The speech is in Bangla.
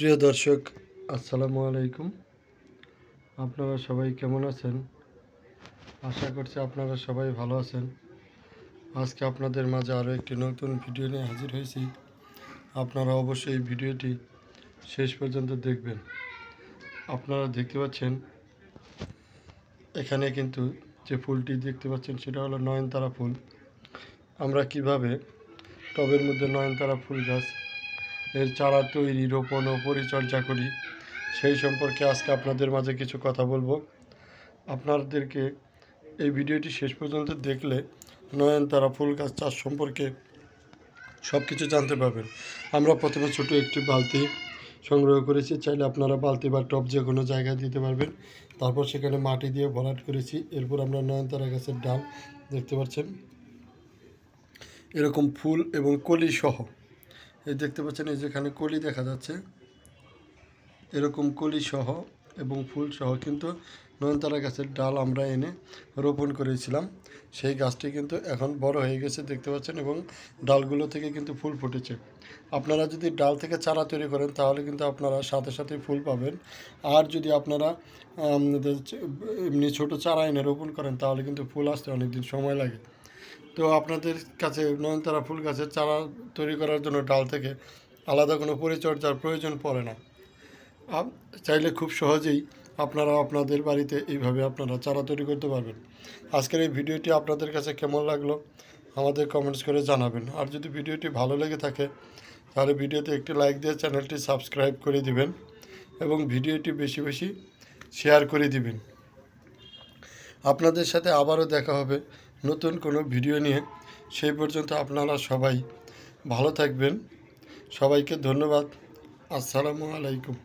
প্রিয় দর্শক, আসসালামু আলাইকুম। আপনারা সবাই কেমন আছেন? আশা করছি আপনারা সবাই ভালো আছেন। আজকে আপনাদের মাঝে আরও একটি নতুন ভিডিও নিয়ে হাজির হয়েছি। আপনারা অবশ্যই এই ভিডিওটি শেষ পর্যন্ত দেখবেন। আপনারা দেখতে পাচ্ছেন এখানে কিন্তু যে ফুলটি দেখতে পাচ্ছেন সেটা হলো নয়নতারা ফুল। আমরা কিভাবে টবের মধ্যে নয়নতারা ফুল গাছ এর চারা তৈরি, রোপণ ও পরিচর্যা করি সেই সম্পর্কে আজকে আপনাদের মাঝে কিছু কথা বলবো। আপনাদেরকে এই ভিডিওটি শেষ পর্যন্ত দেখলে নয়নতারা ফুল গাছ চাষ সম্পর্কে সব কিছু জানতে পারবেন। আমরা প্রথমে ছোট একটি বালতি সংগ্রহ করেছি, চাইলে আপনারা বালতি বা টব যে কোনো জায়গায় দিতে পারবেন। তারপর সেখানে মাটি দিয়ে ভরাট করেছি। এরপর আমরা নয়নতারা গাছের ডাল দেখতে পাচ্ছেন, এরকম ফুল এবং কলি সহ, এই দেখতে পাচ্ছেন, এই যেখানে কলি দেখা যাচ্ছে, এরকম কলি সহ এবং ফুল সহ কিন্তু নয়নতারা গাছের ডাল আমরা এনে রোপণ করেছিলাম। সেই গাছটি কিন্তু এখন বড় হয়ে গেছে দেখতে পাচ্ছেন, এবং ডালগুলো থেকে কিন্তু ফুল ফুটেছে। আপনারা যদি ডাল থেকে চারা তৈরি করেন তাহলে কিন্তু আপনারা সাথে সাথে ফুল পাবেন। আর যদি আপনারা এমনি ছোটো চারা এনে রোপণ করেন তাহলে কিন্তু ফুল আসতে অনেক দিন সময় লাগে। তো আপনাদের কাছে নয়নতারা ফুল গাছের চারা তৈরি করার জন্য ডাল থেকে আলাদা কোনো পরিচর্যার প্রয়োজন পড়ে না। চাইলে খুব সহজেই আপনারা আপনাদের বাড়িতে এইভাবে আপনারা চারা তৈরি করতে পারবেন। আজকের এই ভিডিওটি আপনাদের কাছে কেমন লাগলো আমাদের কমেন্টস করে জানাবেন। আর যদি ভিডিওটি ভালো লেগে থাকে তাহলে ভিডিওতে একটি লাইক দিয়ে চ্যানেলটি সাবস্ক্রাইব করে দিবেন এবং ভিডিওটি বেশি বেশি শেয়ার করে দিবেন। আপনাদের সাথে আবারও দেখা হবে নতুন কোনো ভিডিও নিয়ে। সেই পর্যন্ত আপনারা সবাই ভালো থাকবেন। সবাইকে ধন্যবাদ। আসসালামু আলাইকুম।